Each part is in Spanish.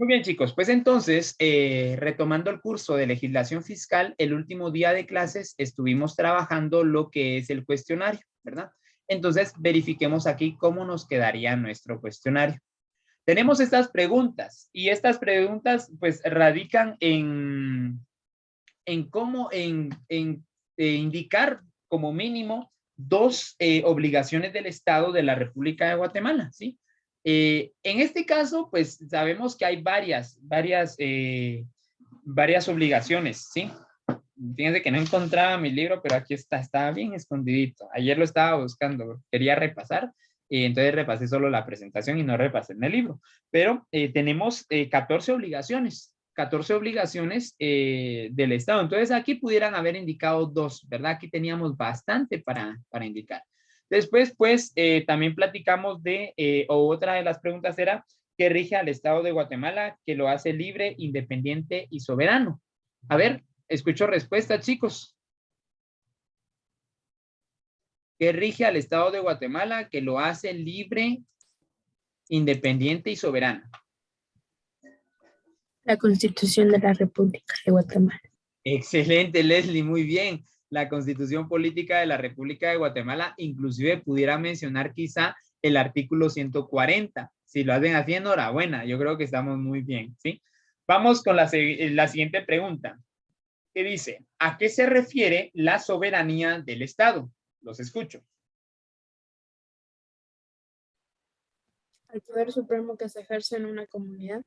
Muy bien, chicos. Pues entonces, retomando el curso de legislación fiscal, el último día de clases estuvimos trabajando lo que es el cuestionario, ¿verdad? Entonces, verifiquemos aquí cómo nos quedaría nuestro cuestionario. Tenemos estas preguntas y estas preguntas pues radican en cómo, indicar como mínimo dos obligaciones del Estado de la República de Guatemala, ¿sí? En este caso, pues sabemos que hay varias obligaciones, ¿sí? Fíjense que no encontraba mi libro, pero aquí está, estaba bien escondidito. Ayer lo estaba buscando, quería repasar, y entonces repasé solo la presentación y no repasé en el libro. Pero tenemos 14 obligaciones, 14 obligaciones del Estado. Entonces aquí pudieran haber indicado dos, ¿verdad? Aquí teníamos bastante para indicar. Después, pues, también platicamos o otra de las preguntas era, ¿qué rige al Estado de Guatemala que lo hace libre, independiente y soberano? A ver, escucho respuesta, chicos. ¿Qué rige al Estado de Guatemala que lo hace libre, independiente y soberano? La Constitución de la República de Guatemala. Excelente, Leslie, muy bien. La Constitución Política de la República de Guatemala, inclusive pudiera mencionar quizá el artículo 140. Si lo hacen así, enhorabuena. Yo creo que estamos muy bien, ¿sí? Vamos con la siguiente pregunta. ¿Qué dice? ¿A qué se refiere la soberanía del Estado? Los escucho. El poder supremo que se ejerce en una comunidad.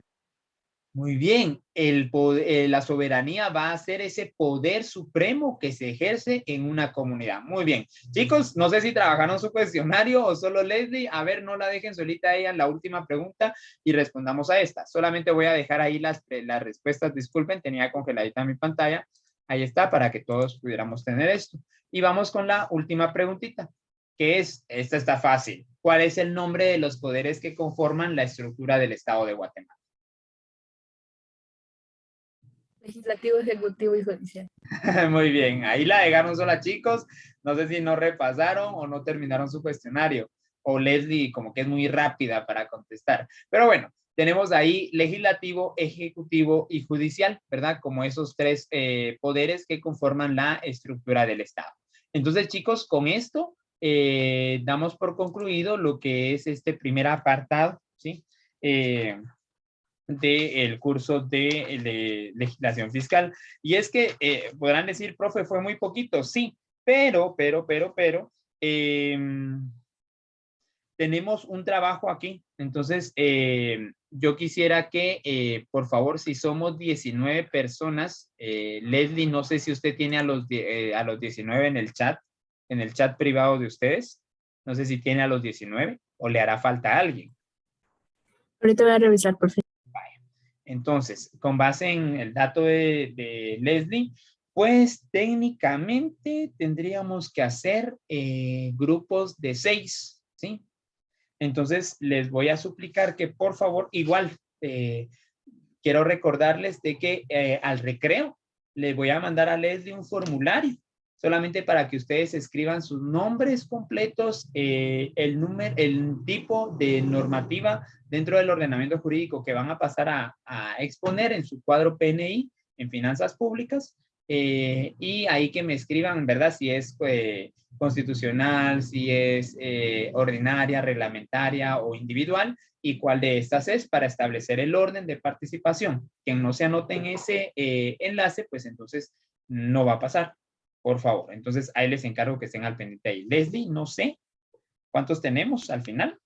Muy bien, la soberanía va a ser ese poder supremo que se ejerce en una comunidad. Muy bien. Chicos, no sé si trabajaron su cuestionario o solo Leslie. A ver, no la dejen solita ella en la última pregunta y respondamos a esta. Solamente voy a dejar ahí las respuestas. Disculpen, tenía congeladita mi pantalla. Ahí está, para que todos pudiéramos tener esto. Y vamos con la última preguntita, que es, esta está fácil. ¿Cuál es el nombre de los poderes que conforman la estructura del Estado de Guatemala? Legislativo, ejecutivo y judicial. Muy bien, ahí la dejaron sola, chicos. No sé si no repasaron o no terminaron su cuestionario. O Leslie como que es muy rápida para contestar. Pero bueno, tenemos ahí legislativo, ejecutivo y judicial, ¿verdad? Como esos tres poderes que conforman la estructura del Estado. Entonces, chicos, con esto damos por concluido lo que es este primer apartado, ¿sí? Del curso de legislación fiscal. Y es que podrán decir, profe, fue muy poquito, sí, pero, tenemos un trabajo aquí. Entonces, yo quisiera que, por favor, si somos 19 personas, Leslie, no sé si usted tiene a los 19 en el chat privado de ustedes. No sé si tiene a los 19 o le hará falta a alguien. Ahorita voy a revisar, por fin. Entonces, con base en el dato de Leslie, pues técnicamente tendríamos que hacer grupos de 6, ¿sí? Entonces, les voy a suplicar que por favor, igual, quiero recordarles de que al recreo les voy a mandar a Leslie un formulario solamente para que ustedes escriban sus nombres completos, el tipo de normativa dentro del ordenamiento jurídico que van a pasar a exponer en su cuadro PNI en finanzas públicas, y ahí que me escriban, ¿verdad? Si es constitucional, si es ordinaria, reglamentaria o individual, y cuál de estas es para establecer el orden de participación. Quien no se anote en ese enlace, pues entonces no va a pasar, por favor. Entonces ahí les encargo que estén al pendiente ahí. Leslie, no sé cuántos tenemos al final.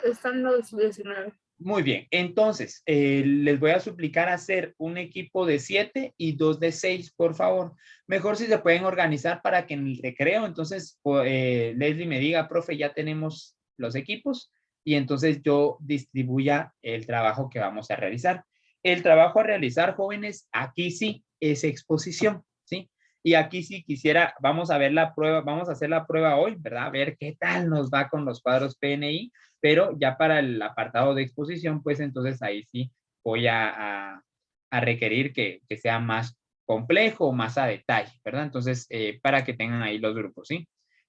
Están los 19. Muy bien, entonces les voy a suplicar hacer un equipo de 7 y 2 de 6, por favor. Mejor si se pueden organizar para que en el recreo, entonces Leslie me diga, profe, ya tenemos los equipos, y entonces yo distribuya el trabajo que vamos a realizar. El trabajo a realizar, jóvenes, aquí sí es exposición, ¿sí? Y aquí sí quisiera, vamos a ver la prueba, vamos a hacer la prueba hoy, ¿verdad? A ver qué tal nos va con los cuadros PNI, pero ya para el apartado de exposición, pues entonces ahí sí voy a requerir que sea más complejo, más a detalle, ¿verdad? Entonces, para que tengan ahí los grupos, ¿sí?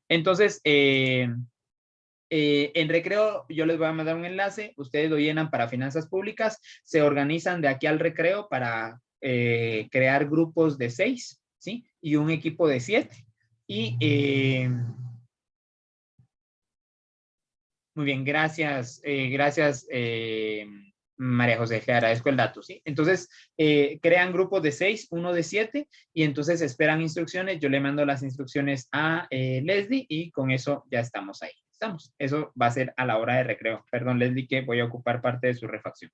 Entonces, En recreo yo les voy a mandar un enlace, ustedes lo llenan para finanzas públicas, se organizan de aquí al recreo para crear grupos de 6, ¿sí? Y un equipo de 7. Y muy bien, gracias, María José, le agradezco el dato, ¿sí? Entonces, crean grupos de 6, uno de 7, y entonces esperan instrucciones. Yo le mando las instrucciones a Leslie y con eso ya estamos ahí. Estamos. Eso va a ser a la hora de recreo. Perdón, Leslie, que voy a ocupar parte de su refacción.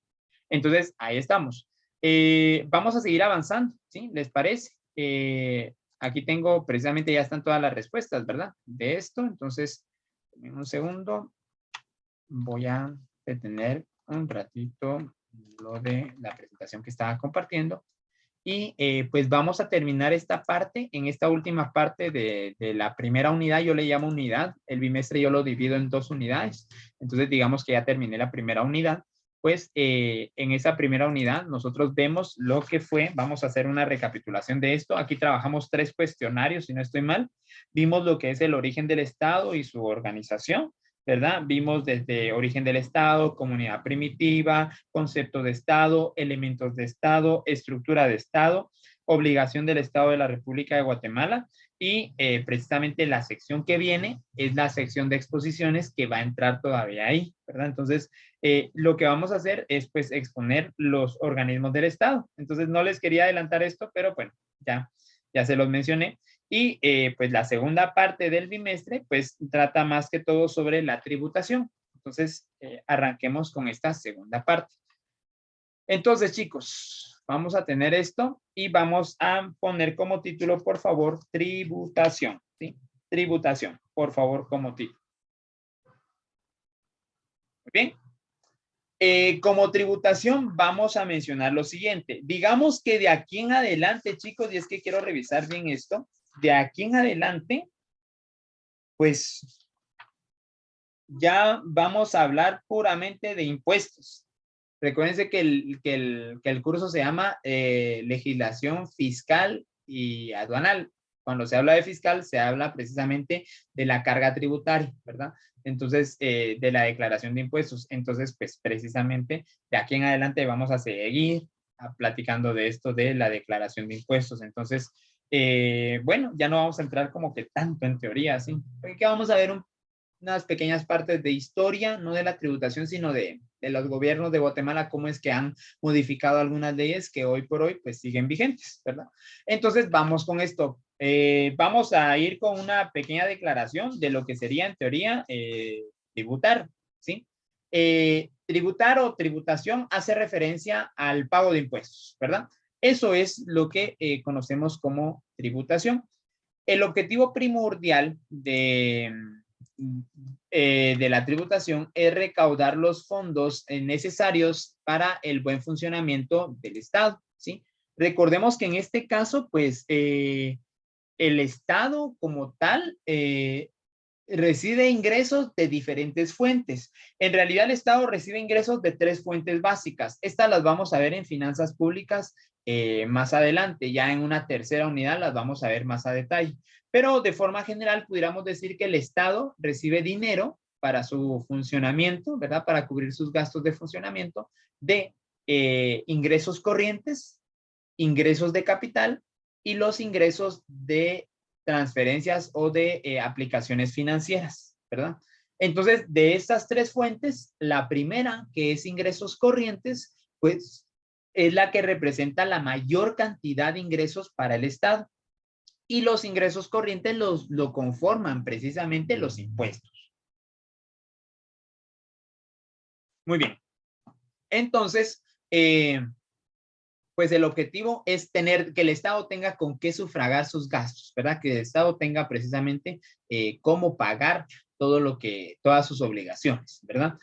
Entonces, ahí estamos. Vamos a seguir avanzando, ¿sí? ¿Les parece? Aquí tengo, precisamente ya están todas las respuestas, ¿verdad? De esto, entonces, un segundo. Voy a detener un ratito lo de la presentación que estaba compartiendo y pues vamos a terminar esta parte. En esta última parte de la primera unidad, yo le llamo unidad, el bimestre yo lo divido en 2 unidades, entonces digamos que ya terminé la primera unidad. Pues en esa primera unidad nosotros vemos lo que fue, vamos a hacer una recapitulación de esto. Aquí trabajamos 3 cuestionarios, si no estoy mal. Vimos lo que es el origen del Estado y su organización, ¿verdad? Vimos desde origen del Estado, comunidad primitiva, concepto de Estado, elementos de Estado, estructura de Estado, obligación del Estado de la República de Guatemala y precisamente la sección que viene es la sección de exposiciones que va a entrar todavía ahí, ¿verdad? Entonces, lo que vamos a hacer es pues exponer los organismos del Estado. Entonces, no les quería adelantar esto, pero bueno, ya se los mencioné. Y pues la segunda parte del bimestre pues trata más que todo sobre la tributación. Entonces arranquemos con esta segunda parte. Entonces chicos, vamos a tener esto y vamos a poner como título por favor tributación, ¿sí? Tributación, por favor como título. Muy bien. Como tributación vamos a mencionar lo siguiente. Digamos que de aquí en adelante chicos, y es que quiero revisar bien esto, de aquí en adelante pues ya vamos a hablar puramente de impuestos. Recuérdense que el curso se llama legislación fiscal y aduanal. Cuando se habla de fiscal, se habla precisamente de la carga tributaria, ¿verdad? Entonces, de la declaración de impuestos. Entonces, pues precisamente de aquí en adelante vamos a seguir platicando de esto de la declaración de impuestos. Entonces, bueno, ya no vamos a entrar como que tanto en teoría, ¿sí? Porque vamos a ver unas pequeñas partes de historia, no de la tributación, sino de los gobiernos de Guatemala, cómo es que han modificado algunas leyes que hoy por hoy pues siguen vigentes, ¿verdad? Entonces vamos con esto. Vamos a ir con una pequeña declaración de lo que sería en teoría tributar, ¿sí? Tributar o tributación hace referencia al pago de impuestos, ¿verdad? Eso es lo que conocemos como tributación. El objetivo primordial de la tributación es recaudar los fondos necesarios para el buen funcionamiento del Estado, ¿sí? Recordemos que en este caso, pues, el Estado como tal recibe ingresos de diferentes fuentes. En realidad, el Estado recibe ingresos de 3 fuentes básicas. Estas las vamos a ver en finanzas públicas más adelante. Ya en una tercera unidad las vamos a ver más a detalle. Pero de forma general, pudiéramos decir que el Estado recibe dinero para su funcionamiento, ¿verdad? Para cubrir sus gastos de funcionamiento de ingresos corrientes, ingresos de capital y los ingresos de transferencias o de aplicaciones financieras, ¿verdad? Entonces, de estas 3 fuentes, la primera, que es ingresos corrientes, pues es la que representa la mayor cantidad de ingresos para el Estado. Y los ingresos corrientes lo conforman precisamente los impuestos. Muy bien. Entonces, pues el objetivo es que el Estado tenga con qué sufragar sus gastos, ¿verdad? Que el Estado tenga precisamente cómo pagar todas sus obligaciones, ¿verdad?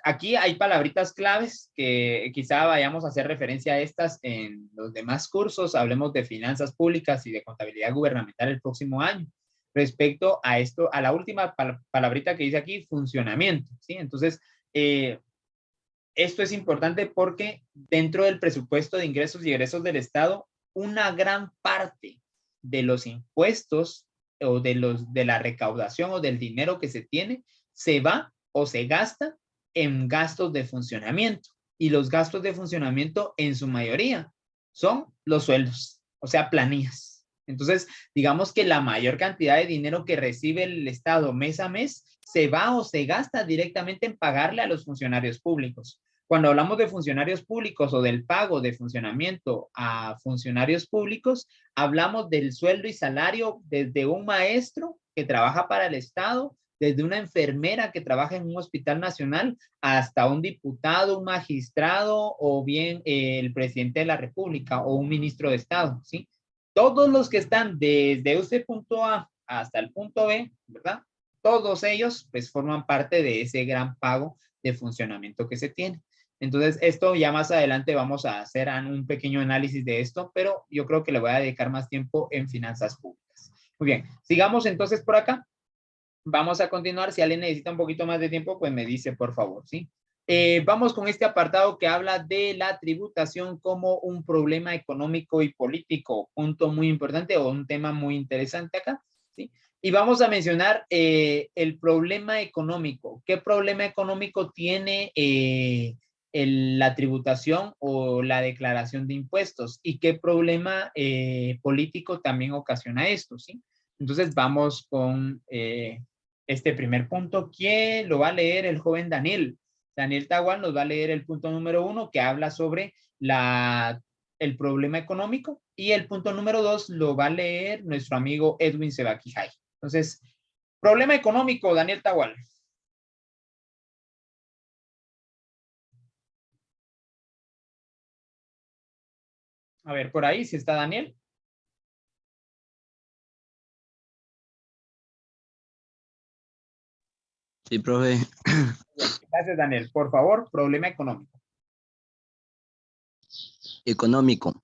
Aquí hay palabritas claves que quizá vayamos a hacer referencia a estas en los demás cursos. Hablemos de finanzas públicas y de contabilidad gubernamental el próximo año. Respecto a esto, a la última palabrita que dice aquí, funcionamiento, ¿sí? Entonces, esto es importante porque dentro del presupuesto de ingresos y egresos del Estado, una gran parte de los impuestos o de la recaudación o del dinero que se tiene se va o se gasta en gastos de funcionamiento. Y los gastos de funcionamiento en su mayoría son los sueldos, o sea, planillas. Entonces, digamos que la mayor cantidad de dinero que recibe el Estado mes a mes se va o se gasta directamente en pagarle a los funcionarios públicos. Cuando hablamos de funcionarios públicos o del pago de funcionamiento a funcionarios públicos, hablamos del sueldo y salario desde un maestro que trabaja para el Estado, desde una enfermera que trabaja en un hospital nacional, hasta un diputado, un magistrado o bien el presidente de la República o un ministro de Estado, ¿sí? Todos los que están desde ese punto A hasta el punto B, ¿verdad? Todos ellos pues forman parte de ese gran pago de funcionamiento que se tiene. Entonces, esto ya más adelante vamos a hacer un pequeño análisis de esto, pero yo creo que le voy a dedicar más tiempo en finanzas públicas. Muy bien, sigamos entonces por acá. Vamos a continuar. Si alguien necesita un poquito más de tiempo, pues me dice, por favor, ¿sí? Vamos con este apartado que habla de la tributación como un problema económico y político. Punto muy importante o un tema muy interesante acá, ¿sí? Y vamos a mencionar el problema económico. ¿Qué problema económico tiene la tributación o la declaración de impuestos? ¿Y qué problema político también ocasiona esto, ¿sí? Entonces vamos con este primer punto. ¿Quién lo va a leer? El joven Daniel. Daniel Tagual nos va a leer el punto número 1 que habla sobre el problema económico, y el punto número 2 lo va a leer nuestro amigo Edwin Sebaquijay. Entonces, problema económico, Daniel Tagual. A ver, por ahí, si está Daniel. Sí, profe. Gracias, Daniel. Por favor, problema económico. Económico,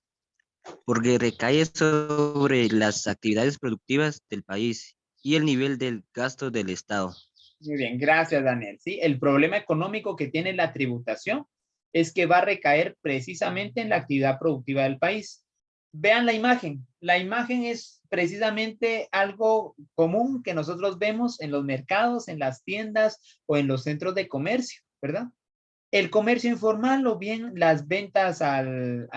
porque recae sobre las actividades productivas del país y el nivel del gasto del Estado. Muy bien, gracias, Daniel. Sí, el problema económico que tiene la tributación es que va a recaer precisamente en la actividad productiva del país. Vean la imagen. La imagen es precisamente algo común que nosotros vemos en los mercados, en las tiendas o en los centros de comercio, ¿verdad? El comercio informal o bien las ventas al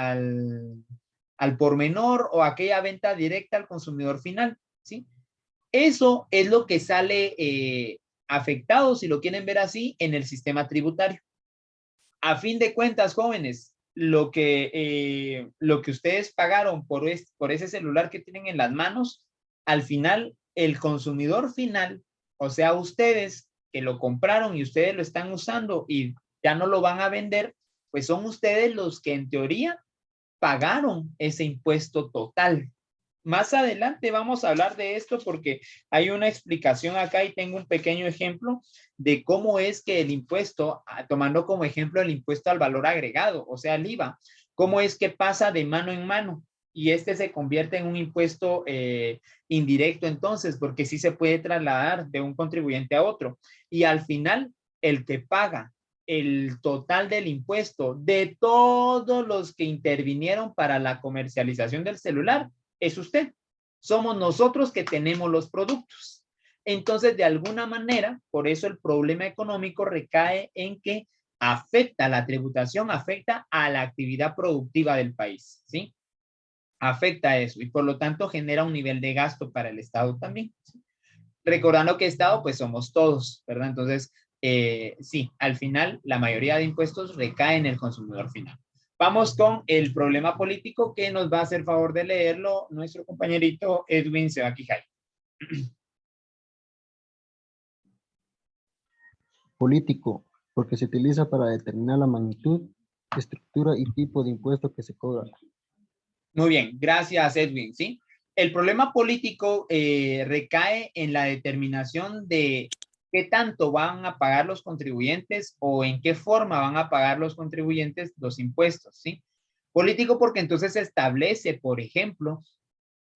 por menor o aquella venta directa al consumidor final, ¿sí? Eso es lo que sale afectado, si lo quieren ver así, en el sistema tributario. A fin de cuentas, jóvenes, lo que ustedes pagaron por ese celular que tienen en las manos, al final, el consumidor final, o sea, ustedes que lo compraron y ustedes lo están usando y ya no lo van a vender, pues son ustedes los que en teoría pagaron ese impuesto total. Más adelante vamos a hablar de esto porque hay una explicación acá y tengo un pequeño ejemplo de cómo es que el impuesto, tomando como ejemplo el impuesto al valor agregado, o sea, el IVA, cómo es que pasa de mano en mano y este se convierte en un impuesto indirecto entonces, porque sí se puede trasladar de un contribuyente a otro. Y al final, el que paga el total del impuesto de todos los que intervinieron para la comercialización del celular es usted. Somos nosotros que tenemos los productos. Entonces, de alguna manera, por eso el problema económico recae en que afecta la tributación, afecta a la actividad productiva del país, ¿sí? Afecta a eso y por lo tanto genera un nivel de gasto para el Estado también, ¿sí? Recordando que Estado, pues somos todos, ¿verdad? Entonces, sí, al final la mayoría de impuestos recae en el consumidor final. Vamos con el problema político que nos va a hacer favor de leerlo nuestro compañerito Edwin Sebaquijay. Político, porque se utiliza para determinar la magnitud, estructura y tipo de impuesto que se cobra. Muy bien, gracias Edwin, ¿sí? El problema político recae en la determinación de qué tanto van a pagar los contribuyentes o en qué forma van a pagar los contribuyentes los impuestos, ¿sí? Político porque entonces se establece, por ejemplo,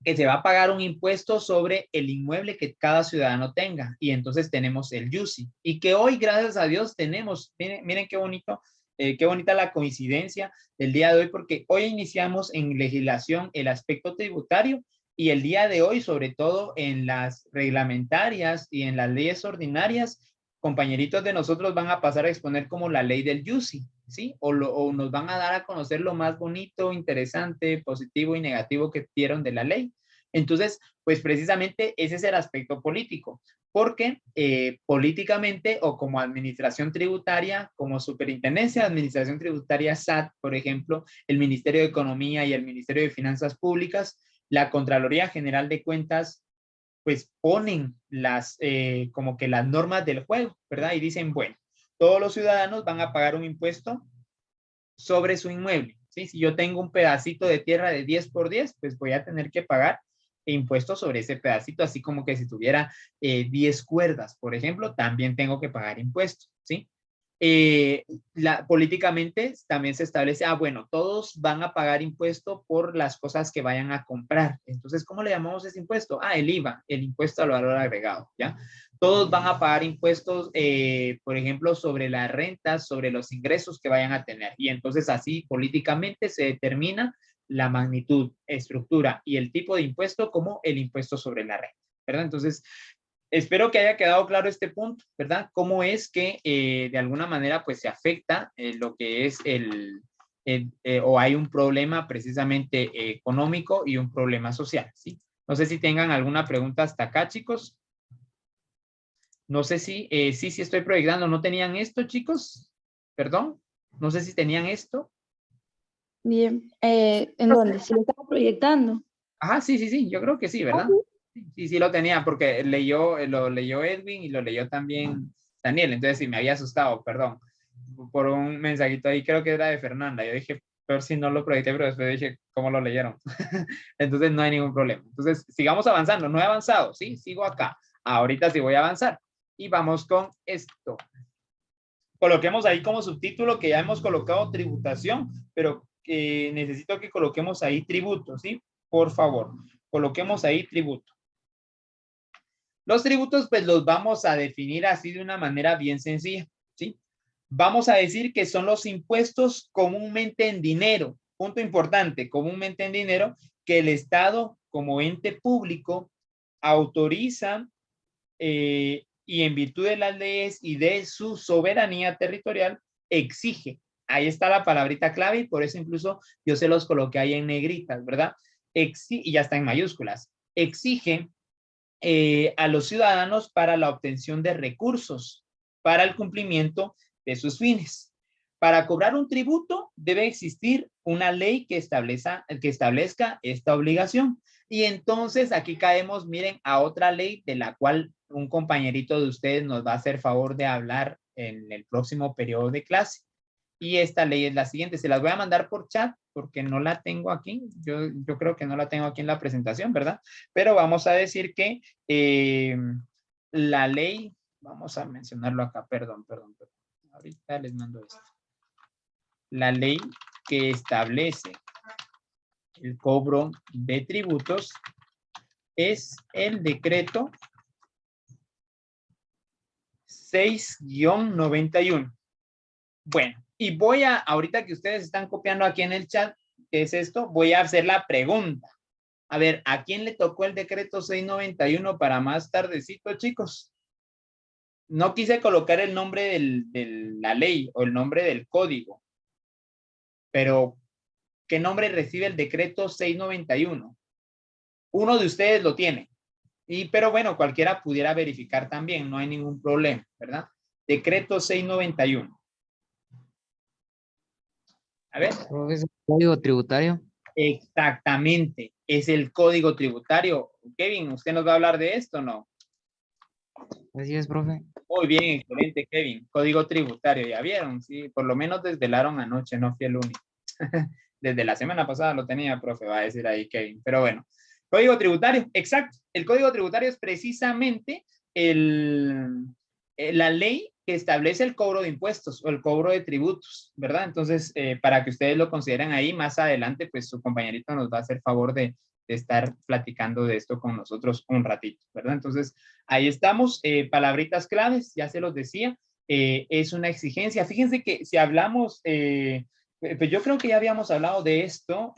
que se va a pagar un impuesto sobre el inmueble que cada ciudadano tenga. Y entonces tenemos el YUSI. Y que hoy, gracias a Dios, tenemos, miren qué bonito, qué bonita la coincidencia del día de hoy, porque hoy iniciamos en legislación el aspecto tributario y el día de hoy, sobre todo en las reglamentarias y en las leyes ordinarias, compañeritos de nosotros van a pasar a exponer como la ley del UCI, ¿sí? O nos van a dar a conocer lo más bonito, interesante, positivo y negativo que vieron de la ley. Entonces, pues precisamente ese es el aspecto político, porque políticamente o como administración tributaria, como superintendencia de administración tributaria SAT, por ejemplo, el Ministerio de Economía y el Ministerio de Finanzas Públicas, la Contraloría General de Cuentas, pues ponen como que las normas del juego, ¿verdad? Y dicen, bueno, todos los ciudadanos van a pagar un impuesto sobre su inmueble, ¿sí? Si yo tengo un pedacito de tierra de 10 por 10, pues voy a tener que pagar impuestos sobre ese pedacito, así como que si tuviera 10 cuerdas, por ejemplo, también tengo que pagar impuestos, ¿sí? Políticamente también se establece, bueno, todos van a pagar impuesto por las cosas que vayan a comprar. Entonces, ¿cómo le llamamos ese impuesto? El IVA, el impuesto al valor agregado, ¿ya? Todos van a pagar impuestos, por ejemplo, sobre las rentas, sobre los ingresos que vayan a tener. Y entonces así políticamente se determina la magnitud, estructura y el tipo de impuesto como el impuesto sobre la renta, ¿verdad? Entonces, espero que haya quedado claro este punto, ¿verdad? Cómo es que de alguna manera pues se afecta lo que es o hay un problema precisamente económico y un problema social, ¿sí? No sé si tengan alguna pregunta hasta acá, chicos. No sé si, sí estoy proyectando. ¿No tenían esto, chicos? Perdón. No sé si tenían esto. Bien, ¿en dónde? ¿Se lo estaba proyectando? Ajá, sí, yo creo que sí, ¿verdad? Sí lo tenía porque lo leyó Edwin y lo leyó también Daniel, entonces sí me había asustado, perdón, por un mensajito ahí, creo que era de Fernanda. Yo dije, peor si no lo proyecté, pero después dije, ¿cómo lo leyeron? Entonces no hay ningún problema. Entonces sigamos avanzando, no he avanzado, ¿sí? Sigo acá. Ahorita sí voy a avanzar. Y vamos con esto. Coloquemos ahí como subtítulo que ya hemos colocado tributación, pero necesito que coloquemos ahí tributo, ¿sí? Por favor, coloquemos ahí tributo. Los tributos, pues los vamos a definir así de una manera bien sencilla, ¿sí? Vamos a decir que son los impuestos comúnmente en dinero, punto importante, comúnmente en dinero, que el Estado como ente público autoriza y en virtud de las leyes y de su soberanía territorial exige. Ahí está la palabrita clave y por eso incluso yo se los coloqué ahí en negritas, ¿verdad? Y ya está en mayúsculas. Exige a los ciudadanos para la obtención de recursos para el cumplimiento de sus fines. Para cobrar un tributo debe existir una ley que establezca esta obligación. Y entonces aquí caemos, miren, a otra ley de la cual un compañerito de ustedes nos va a hacer favor de hablar en el próximo periodo de clase. Y esta ley es la siguiente, se las voy a mandar por chat porque no la tengo aquí, yo creo que no la tengo aquí en la presentación, ¿verdad? Pero vamos a decir que la ley, vamos a mencionarlo acá, perdón, ahorita les mando esto. La ley que establece el cobro de tributos es el decreto 6-91. Bueno, y ahorita que ustedes están copiando aquí en el chat, ¿qué es esto? Voy a hacer la pregunta. A ver, ¿a quién le tocó el decreto 691 para más tardecito, chicos? No quise colocar el nombre de la ley o el nombre del código, pero ¿qué nombre recibe el decreto 691? Uno de ustedes lo tiene. Pero bueno, cualquiera pudiera verificar también, no hay ningún problema, ¿verdad? Decreto 691. A ver. ¿Es el código tributario? Exactamente, es el código tributario. Kevin, ¿usted nos va a hablar de esto o no? Así es, profe. Muy bien, excelente, Kevin. Código tributario, ¿ya vieron? Sí, por lo menos desvelaron anoche, no fui el único. Desde la semana pasada lo tenía, profe, va a decir ahí Kevin. Pero bueno, código tributario, exacto. El código tributario es precisamente la ley que establece el cobro de impuestos o el cobro de tributos, ¿verdad? Entonces, para que ustedes lo consideren ahí, más adelante, pues su compañerito nos va a hacer favor de estar platicando de esto con nosotros un ratito, ¿verdad? Entonces, ahí estamos, palabritas claves, ya se los decía, es una exigencia. Fíjense que si hablamos, pues yo creo que ya habíamos hablado de esto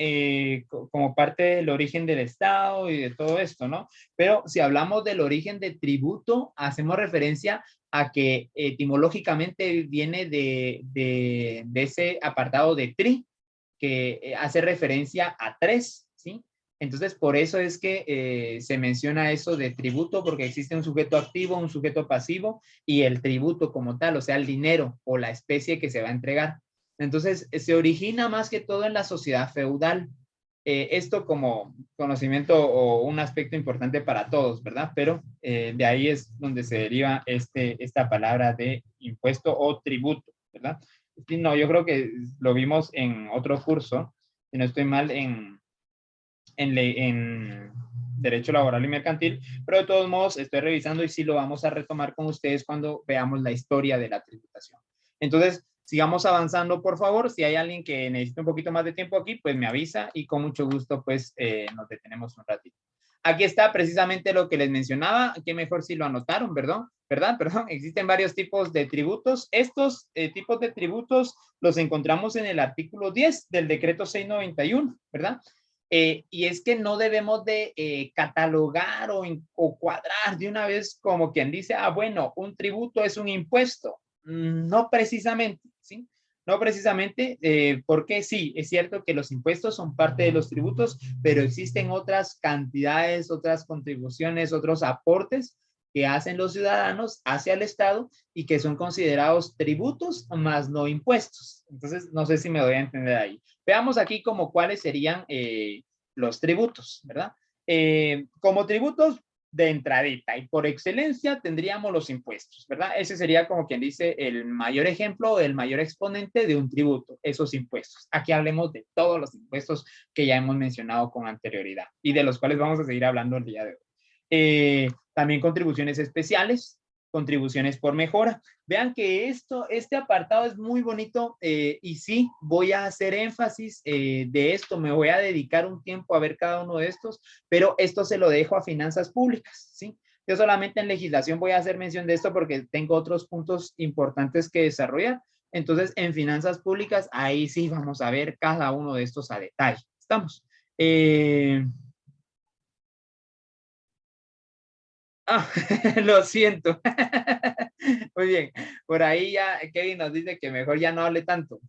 como parte del origen del Estado y de todo esto, ¿no? Pero si hablamos del origen de tributo, hacemos referencia a que etimológicamente viene de ese apartado de tri, que hace referencia a tres, ¿sí? Entonces, por eso es que se menciona eso de tributo, porque existe un sujeto activo, un sujeto pasivo, y el tributo como tal, o sea, el dinero o la especie que se va a entregar. Entonces, se origina más que todo en la sociedad feudal. Esto como conocimiento o un aspecto importante para todos, ¿verdad? Pero de ahí es donde se deriva esta palabra de impuesto o tributo, ¿verdad? Sí, no, yo creo que lo vimos en otro curso, si no estoy mal, en Derecho Laboral y Mercantil, pero de todos modos estoy revisando y sí lo vamos a retomar con ustedes cuando veamos la historia de la tributación. Entonces, sigamos avanzando, por favor. Si hay alguien que necesite un poquito más de tiempo aquí, pues me avisa y con mucho gusto, pues nos detenemos un ratito. Aquí está precisamente lo que les mencionaba, que mejor si lo anotaron, ¿verdad? Perdón, existen varios tipos de tributos. Estos tipos de tributos los encontramos en el artículo 10 del decreto 691, ¿verdad? Y es que no debemos de catalogar o cuadrar de una vez como quien dice, ah, bueno, un tributo es un impuesto. No precisamente, ¿sí? No precisamente, porque sí, es cierto que los impuestos son parte de los tributos, pero existen otras cantidades, otras contribuciones, otros aportes que hacen los ciudadanos hacia el Estado y que son considerados tributos más no impuestos. Entonces, no sé si me doy a entender ahí. Veamos aquí como cuáles serían los tributos, ¿verdad? Como tributos de entradita y por excelencia tendríamos los impuestos, ¿verdad? Ese sería como quien dice el mayor ejemplo o el mayor exponente de un tributo, esos impuestos. Aquí hablemos de todos los impuestos que ya hemos mencionado con anterioridad y de los cuales vamos a seguir hablando el día de hoy. También contribuciones especiales, contribuciones por mejora. Vean que este apartado es muy bonito y sí, voy a hacer énfasis de esto, me voy a dedicar un tiempo a ver cada uno de estos, pero esto se lo dejo a finanzas públicas, ¿sí? Yo solamente en legislación voy a hacer mención de esto porque tengo otros puntos importantes que desarrollar. Entonces, en finanzas públicas, ahí sí vamos a ver cada uno de estos a detalle. ¿Estamos? Ah, lo siento. Muy bien. Por ahí ya Kevin nos dice que mejor ya no hable tanto.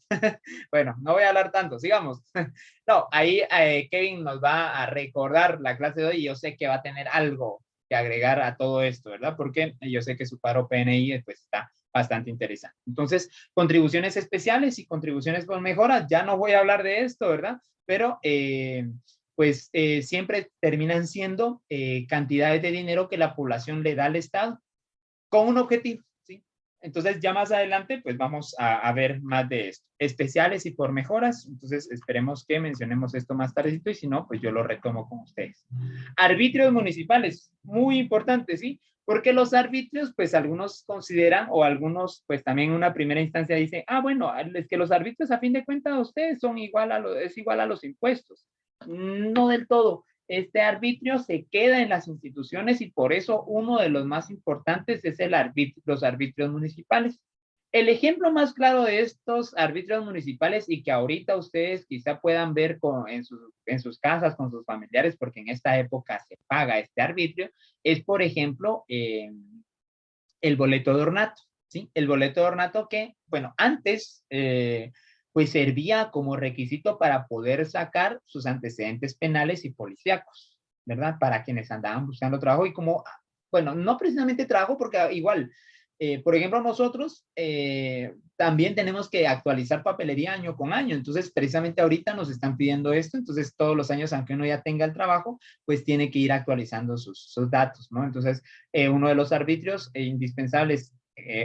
Bueno, no voy a hablar tanto, sigamos. No, ahí Kevin nos va a recordar la clase de hoy y yo sé que va a tener algo que agregar a todo esto, ¿verdad? Porque yo sé que su paro PNI pues está bastante interesante. Entonces, contribuciones especiales y contribuciones por mejoras, ya no voy a hablar de esto, ¿verdad? Pero pues siempre terminan siendo cantidades de dinero que la población le da al Estado con un objetivo, ¿sí? Entonces ya más adelante pues vamos a ver más de esto. Especiales y por mejoras, entonces esperemos que mencionemos esto más tardecito y si no, pues yo lo retomo con ustedes. Arbitrios municipales, muy importante, ¿sí? Porque los arbitrios, pues algunos consideran o algunos, pues también en una primera instancia dicen, ah, bueno, es que los arbitrios a fin de cuentas ustedes son es igual a los impuestos. No del todo. Este arbitrio se queda en las instituciones y por eso uno de los más importantes es los arbitrios municipales. El ejemplo más claro de estos arbitrios municipales y que ahorita ustedes quizá puedan ver en sus casas con sus familiares, porque en esta época se paga este arbitrio, es por ejemplo el boleto de ornato, ¿sí? El boleto de ornato que, bueno, antes pues servía como requisito para poder sacar sus antecedentes penales y policíacos, ¿verdad? Para quienes andaban buscando trabajo y como, bueno, no precisamente trabajo porque igual, por ejemplo, nosotros también tenemos que actualizar papelería año con año, entonces precisamente ahorita nos están pidiendo esto, entonces todos los años, aunque uno ya tenga el trabajo, pues tiene que ir actualizando sus datos, ¿no? Entonces, uno de los arbitrios indispensables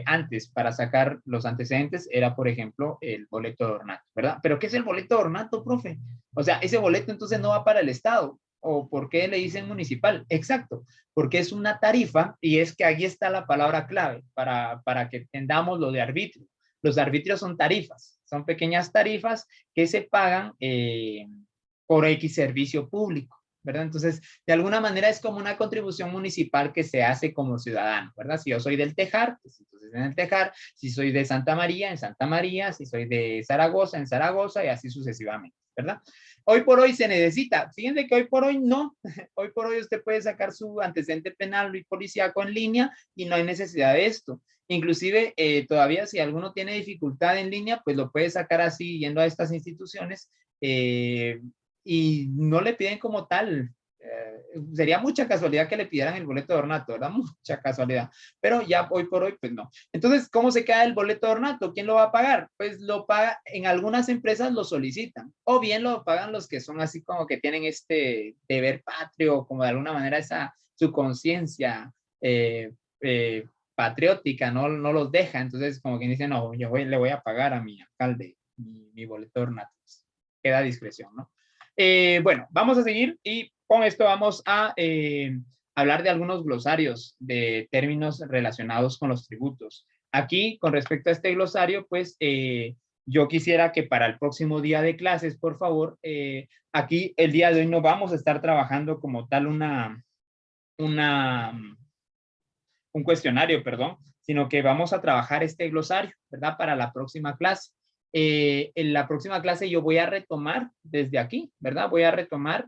antes para sacar los antecedentes era, por ejemplo, el boleto de ornato, ¿verdad? Pero ¿qué es el boleto de ornato, profe? O sea, ese boleto entonces no va para el Estado. ¿O por qué le dicen municipal? Exacto, porque es una tarifa y es que aquí está la palabra clave para que entendamos lo de arbitrio. Los arbitrios son tarifas, son pequeñas tarifas que se pagan por X servicio público, ¿verdad? Entonces, de alguna manera es como una contribución municipal que se hace como ciudadano, ¿verdad? Si yo soy del Tejar, pues entonces en el Tejar, si soy de Santa María, en Santa María, si soy de Zaragoza, en Zaragoza y así sucesivamente, ¿verdad? Hoy por hoy se necesita, fíjense que hoy por hoy no, hoy por hoy usted puede sacar su antecedente penal y policíaco en línea y no hay necesidad de esto. Inclusive, todavía si alguno tiene dificultad en línea, pues lo puede sacar así yendo a estas instituciones y no le piden como tal. Sería mucha casualidad que le pidieran el boleto de ornato, ¿verdad? Mucha casualidad. Pero ya hoy por hoy, pues no. Entonces, ¿cómo se queda el boleto de ornato? ¿Quién lo va a pagar? Pues lo paga, en algunas empresas lo solicitan, o bien lo pagan los que son así como que tienen este deber patrio, como de alguna manera esa, su conciencia patriótica, no los deja. Entonces, como quien dice, no, le voy a pagar a mi alcalde mi boleto de ornato. Queda a discreción, ¿no? Bueno, vamos a seguir y con esto vamos a hablar de algunos glosarios de términos relacionados con los tributos. Aquí, con respecto a este glosario, pues yo quisiera que para el próximo día de clases, por favor, aquí el día de hoy no vamos a estar trabajando como tal un cuestionario, perdón, sino que vamos a trabajar este glosario, ¿verdad? Para la próxima clase. En la próxima clase yo voy a retomar desde aquí, ¿verdad? Voy a retomar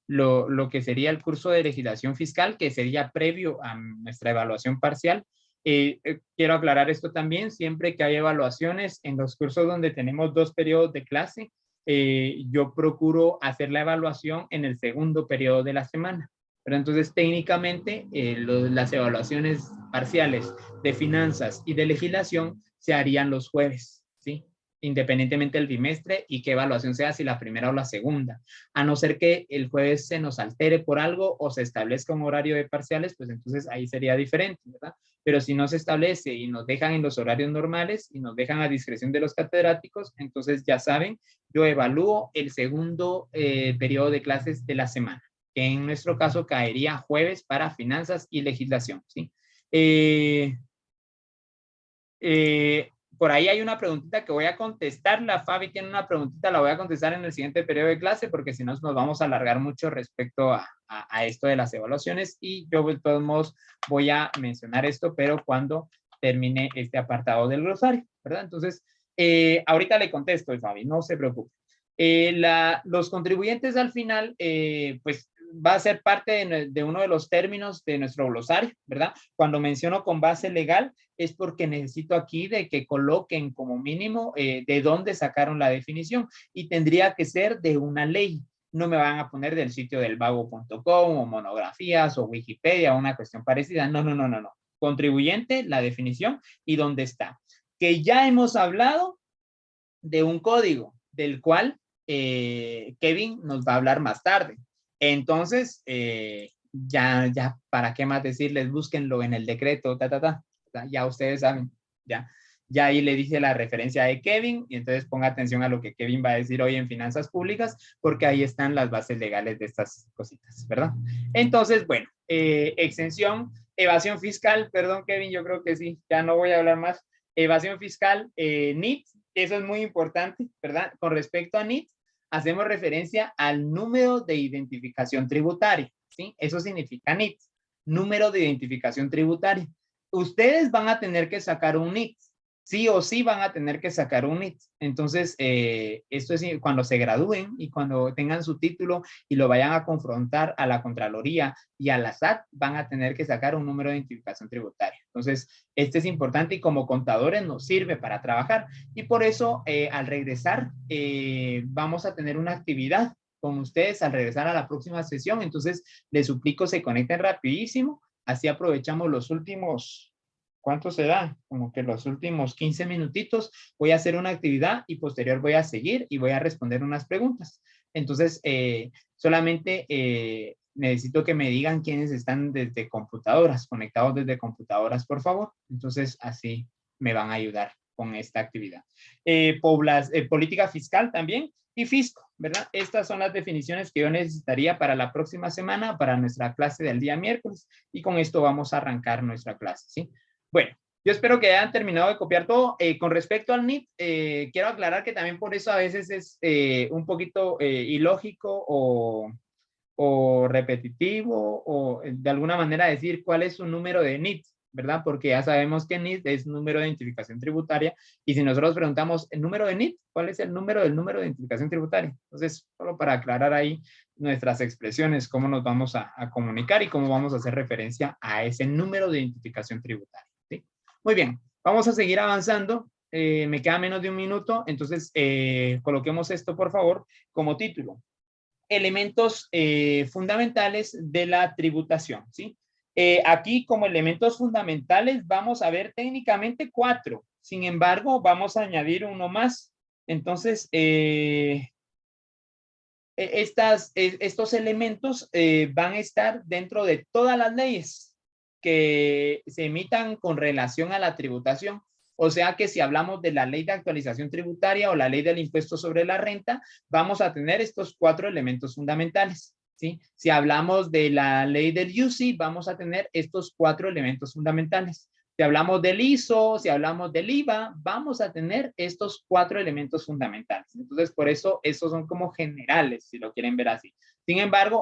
lo que sería el curso de legislación fiscal, que sería previo a nuestra evaluación parcial. Quiero aclarar esto también, siempre que hay evaluaciones en los cursos donde tenemos 2 periodos de clase, yo procuro hacer la evaluación en el segundo periodo de la semana. Pero entonces técnicamente las evaluaciones parciales de finanzas y de legislación se harían los jueves, ¿sí? Independientemente del bimestre y qué evaluación sea, si la primera o la segunda. A no ser que el jueves se nos altere por algo o se establezca un horario de parciales, pues entonces ahí sería diferente, ¿verdad? Pero si no se establece y nos dejan en los horarios normales y nos dejan a discreción de los catedráticos, entonces ya saben, yo evalúo el segundo periodo de clases de la semana, que en nuestro caso caería jueves para finanzas y legislación, ¿sí? Por ahí hay una preguntita que voy a contestar. La Fabi tiene una preguntita, la voy a contestar en el siguiente periodo de clase, porque si no nos vamos a alargar mucho respecto a esto de las evaluaciones, y yo de todos modos voy a mencionar esto, pero cuando termine este apartado del glosario, ¿verdad? Entonces, ahorita le contesto, Fabi, no se preocupe. Los contribuyentes al final, pues va a ser parte de uno de los términos de nuestro glosario, ¿verdad? Cuando menciono con base legal es porque necesito aquí de que coloquen como mínimo de dónde sacaron la definición, y tendría que ser de una ley. No me van a poner del sitio del vago.com o monografías o Wikipedia o una cuestión parecida. No. Contribuyente, la definición y dónde está. Que ya hemos hablado de un código del cual Kevin nos va a hablar más tarde. Entonces, ya, ¿para qué más decirles? Búsquenlo en el decreto, ya ustedes saben, ya ahí le dije la referencia de Kevin, y entonces ponga atención a lo que Kevin va a decir hoy en finanzas públicas, porque ahí están las bases legales de estas cositas, ¿verdad? Entonces, bueno, exención, evasión fiscal, perdón Kevin, yo creo que sí, ya no voy a hablar más. Evasión fiscal, NIT, eso es muy importante, ¿verdad? Con respecto a NIT, hacemos referencia al número de identificación tributaria, ¿sí? Eso significa NIT, número de identificación tributaria. Ustedes van a tener que sacar un NIT, sí o sí van a tener que sacar un NIT. Entonces, esto es cuando se gradúen y cuando tengan su título y lo vayan a confrontar a la Contraloría y a la SAT, van a tener que sacar un número de identificación tributaria. Entonces, este es importante y como contadores nos sirve para trabajar. Y por eso, al regresar, vamos a tener una actividad con ustedes al regresar a la próxima sesión. Entonces, les suplico se conecten rapidísimo. Así aprovechamos los últimos, ¿cuánto será? Como que los últimos 15 minutitos. Voy a hacer una actividad y posterior voy a seguir y voy a responder unas preguntas. Entonces, solamente necesito que me digan quiénes están desde computadoras, conectados desde computadoras, por favor. Entonces, así me van a ayudar con esta actividad. Política fiscal también y fisco, ¿verdad? Estas son las definiciones que yo necesitaría para la próxima semana, para nuestra clase del día miércoles, y con esto vamos a arrancar nuestra clase, ¿sí? Bueno, yo espero que hayan terminado de copiar todo. Con respecto al NIT, quiero aclarar que también por eso a veces es un poquito ilógico o repetitivo, o de alguna manera decir cuál es su número de NIT, ¿verdad? Porque ya sabemos que NIT es número de identificación tributaria, y si nosotros preguntamos el número de NIT, ¿cuál es el número del número de identificación tributaria? Entonces, solo para aclarar ahí nuestras expresiones, cómo nos vamos a comunicar y cómo vamos a hacer referencia a ese número de identificación tributaria, ¿sí? Muy bien, vamos a seguir avanzando. Me queda menos de un minuto, entonces coloquemos esto, por favor, como título. Elementos fundamentales de la tributación, ¿sí? Aquí como elementos fundamentales vamos a ver técnicamente 4. Sin embargo, vamos a añadir uno más. Entonces, estos elementos van a estar dentro de todas las leyes que se emitan con relación a la tributación. O sea que si hablamos de la ley de actualización tributaria o la ley del impuesto sobre la renta, vamos a tener estos 4 elementos fundamentales, ¿sí? Si hablamos de la ley del UCI, vamos a tener estos 4 elementos fundamentales. Si hablamos del ISO, si hablamos del IVA, vamos a tener estos 4 elementos fundamentales. Entonces, por eso, esos son como generales, si lo quieren ver así. Sin embargo,